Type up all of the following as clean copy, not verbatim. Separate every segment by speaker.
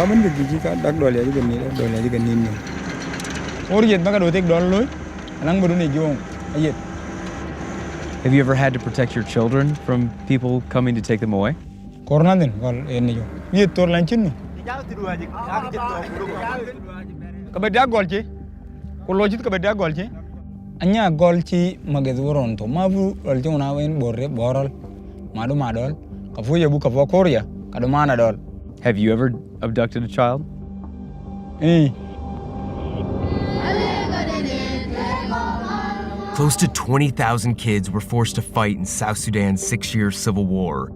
Speaker 1: Baman the Gijika, Dag Dolly, Dolly, Nin. Or yet, Baga take Dolly, and I'm going to go yet.
Speaker 2: Have you ever had to protect your children from people coming to take them away?
Speaker 1: Cornadin, well, any you. Yet, Torlanchin. Kabada Golgi, Cologit Kabada Golgi. Anya Golchi Magazuron to Mavu, Oljona Win, Boral, Madu Madol, Kafuya Book of Korea, Kadumana Dol.
Speaker 2: Have you ever abducted a child?
Speaker 3: Close to 20,000 kids were forced to fight in South Sudan's 6-year civil war.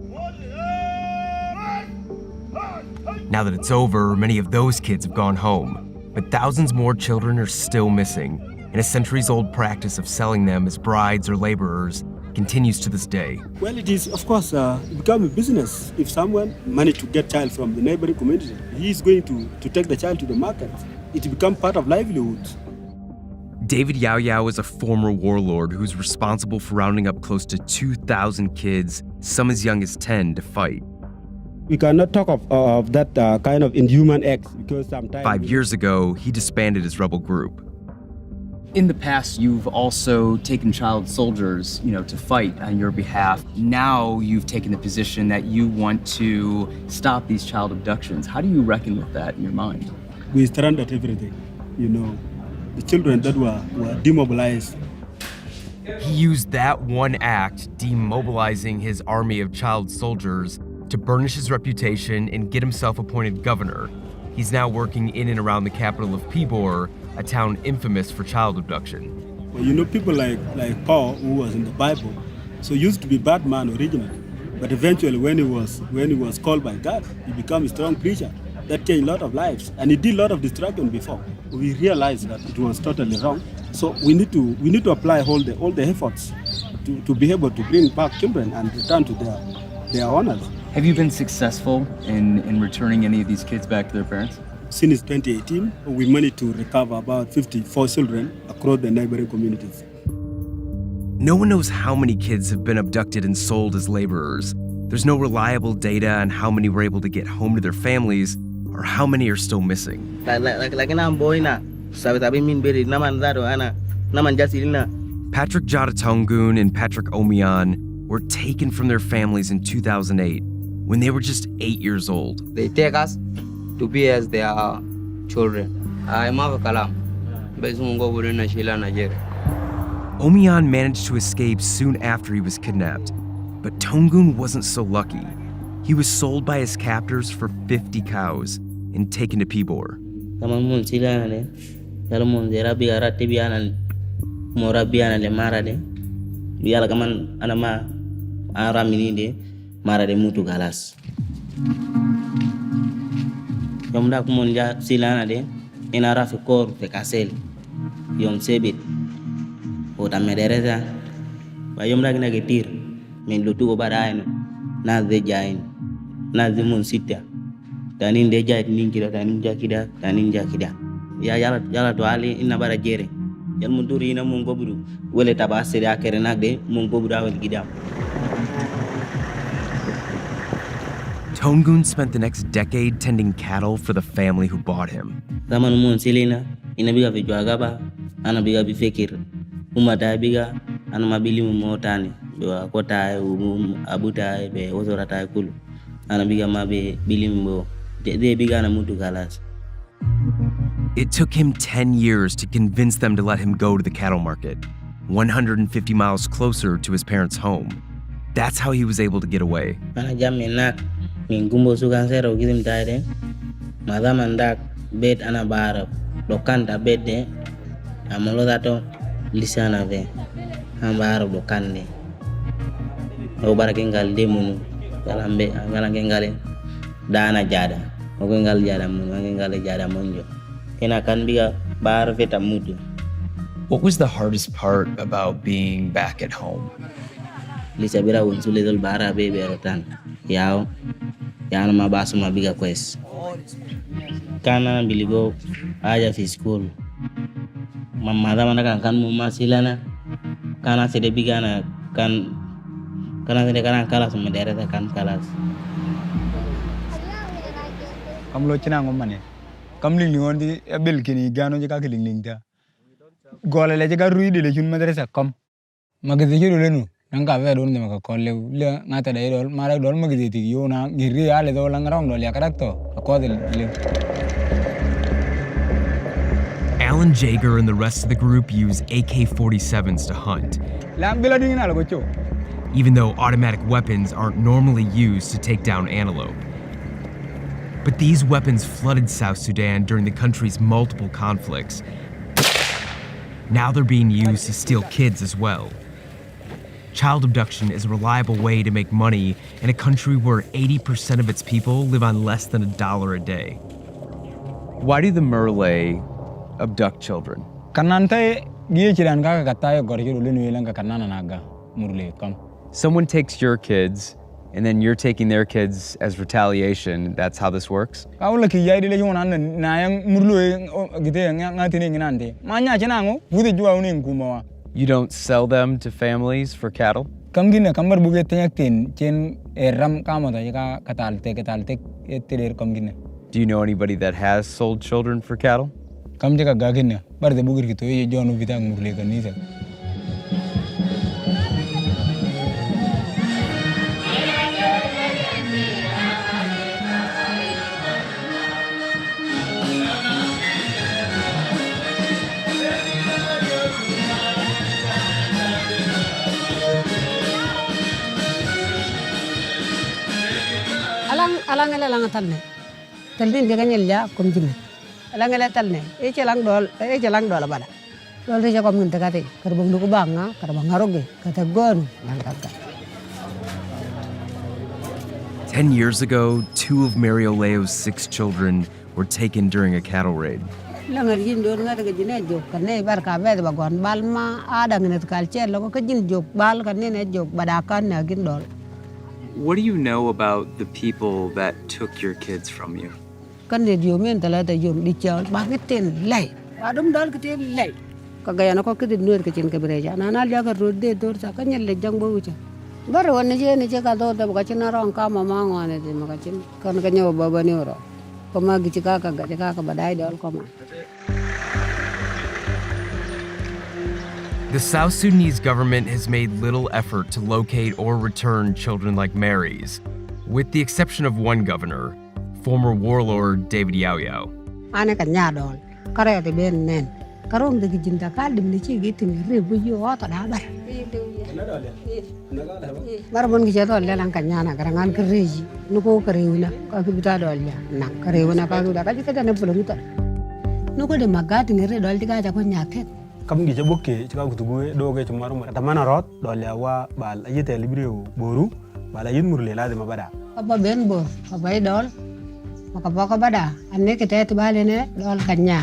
Speaker 3: Now that it's over, many of those kids have gone home, but thousands more children are still missing, and a centuries-old practice of selling them as brides or laborers continues to this day.
Speaker 4: Well, it is, of course, become a business. If someone managed to get child from the neighboring community, he is going to take the child to the market. It becomes part of livelihood.
Speaker 3: David Yao Yao is a former warlord who's responsible for rounding up close to 2,000 kids, some as young as 10, to fight.
Speaker 4: We cannot talk of that kind of inhuman acts because sometimes...
Speaker 3: 5 years ago, he disbanded his rebel group.
Speaker 2: In the past, you've also taken child soldiers, to fight on your behalf. Now you've taken the position that you want to stop these child abductions. How do you reckon with that in your mind?
Speaker 4: We surrendered everything, The children that were demobilized.
Speaker 3: He used that one act, demobilizing his army of child soldiers, to burnish his reputation and get himself appointed governor. He's now working in and around the capital of Pibor, a town infamous for child abduction.
Speaker 4: Well, people like Paul, who was in the Bible, so used to be bad man originally, but eventually when he was called by God, he became a strong preacher that changed a lot of lives, and he did a lot of destruction before. We realized that it was totally wrong, so we need to apply all the efforts to be able to bring back children and return to their honors.
Speaker 2: Have you been successful in returning any of these kids back to their parents?
Speaker 4: Since 2018, we managed to recover about 54 children across the neighboring communities.
Speaker 3: No one knows how many kids have been abducted and sold as laborers. There's no reliable data on how many were able to get home to their families or how many are still missing.
Speaker 5: Patrick
Speaker 3: Jadatongun and Patrick Omian were taken from their families in 2008 when they were just 8 years old.
Speaker 5: They take us to be as their children.
Speaker 3: Omian managed to escape soon after he was kidnapped, but Tongun wasn't so lucky. He was sold by his captors for 50 cows and taken to Pibor.
Speaker 5: Yom dak monja silana de inara fi kor te kasel yom sebit ota medereza ba yom dak na getir min lutu ko badaino na de jain na de mon sita tanin de jait ninkira tanin jakida ya yala to ali ina bara jere yal mun duri ina mun gobudu wele tabase de akere nak de mun gobudu awel gidam.
Speaker 3: Tongun spent the next decade tending cattle for the family who bought him.
Speaker 5: Zaman mun silina ina biga fi juagaba ana biga bi fikir umata biga ana mabili motani be kota abuta be ozorata kulu ana biga mabe bilimbo de biga na mutu galas.
Speaker 3: It took him 10 years to convince them to let him go to the cattle market, 150 miles closer to his parents' home. That's how he was able to get away.
Speaker 5: Mingumbo sukan sero gidim tade madama ndak bet ana bara dokanta bede amolo dato lisana ve ambara dokande o barakengal demunu galambe galangengale dana jada o gengal jada mun ngengale jada monjo kena kan biga bar veta mudu.
Speaker 2: What was the hardest part about being back at home?
Speaker 5: Lisa bira unsule dol bara be berotan yao yana mabasu mabiga kwes kana biligo aja fi school mamada mana kan mumma silana kana sede bigana kana sede kana kala sama daerah kan kalas
Speaker 1: kam lo china ngomane kam ling on di abel kini gano je ka ling ta gole le je ka ruide le chun madrasa kam magade je le nu nanga ve don de maka kolle le ngata dai dol mara dol magade ti yo na giri ale do lang ram dol ya karakto ko de le.
Speaker 3: Alan Jaeger and the rest of the group use AK-47s to hunt, even though automatic weapons aren't normally used to take down antelope. But these weapons flooded South Sudan during the country's multiple conflicts. Now they're being used to steal kids as well. Child abduction is a reliable way to make money in a country where 80% of its people live on less than $1 a day.
Speaker 2: Why do the Murle abduct children? Someone takes your kids, and then you're taking their kids as retaliation. That's how this works? You don't sell them to families for cattle? Do you know anybody that has sold children for cattle?
Speaker 6: Alang talne talbin de ganyel ja kom jinne alang talne e celang dol bada dol de jakom ngi takate karbang du ko banga karbang ngaroge kata gon nang kata.
Speaker 3: 10 years ago, 2 of Mario Leo's 6 children were taken during a cattle raid.
Speaker 6: Langar jin do ngata ga jine jok kanne bar ka be ba gon bal ma ada ngene kalcer lo ko jin jok bal kanne ne jok badakan na gin dol.
Speaker 2: What do you know about the people that took your kids from you?
Speaker 6: Kan de dio men tala da yom di chaw ba keten lay ba dum dal keten lay ka ga yana ko kedi nuer ke cin ke bereja na na jaga rodde dor sa kan yelle jang bo wucha bar wonne je ne je ka do da ba cin ron ka ma ma ngone de ma cin kan ka nyaw baba ne oro ko ma gi ka ga ka badai dol ko ma.
Speaker 3: The South Sudanese government has made little effort to locate or return children like Mary's, with the exception of one governor, former warlord David Yao Yao.
Speaker 6: Ana kan nya dol kare de ben nen karom de jinta kal dim ni ci gitu re bu yo to da bar bar bon gi jadol le lan kan nya na garangan kereji nu ko karewuna ka ki bita dol ya na karewuna ka da ka ji ka ne bulum ta nu ko de magati ni re dol diga ja ko nya ket
Speaker 4: kam gi jabokke ci ka gutugo do ge ci marum ta mana rot dol ya wa bal ayete libreu boru bala yin murle lazima bada
Speaker 6: apa ben bor apa dol maka baka bada anne ke tet bale ne dol kanya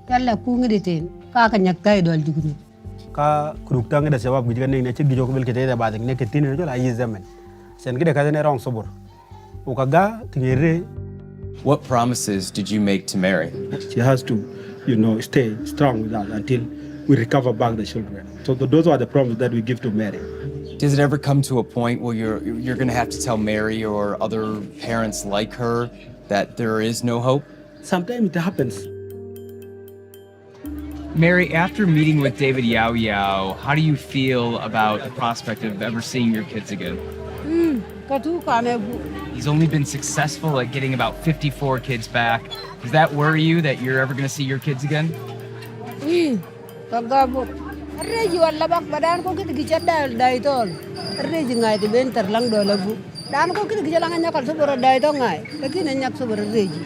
Speaker 6: yalla ku ngiditin ka kanya tay dol jugunu
Speaker 4: ka kuruk tang da sabab gi ne ne ci gi joko bel ke tet ba ne ke tin ne jola yi zaman sen gi de ka ne rong sobor o ka ga tingere.
Speaker 2: What promises did you make to Mary?
Speaker 4: She has to, stay strong with us until we recover back the children. So those are the promises that we give to Mary.
Speaker 2: Does it ever come to a point where you're going to have to tell Mary or other parents like her that there is no hope?
Speaker 4: Sometimes it happens.
Speaker 2: Mary, after meeting with David Yao Yao, how do you feel about the prospect of ever seeing your kids again? He's only been successful at getting about 54 kids back. Does that worry you that you're ever going to see your kids again?
Speaker 6: Tagabot. Reji wala bak badan ko kiti gichada daitol. Reji ngai ti benter lang do lagu. Dan ko kiti gijalangan nyakal subur daitol ngai. Lakini nyak subur reji.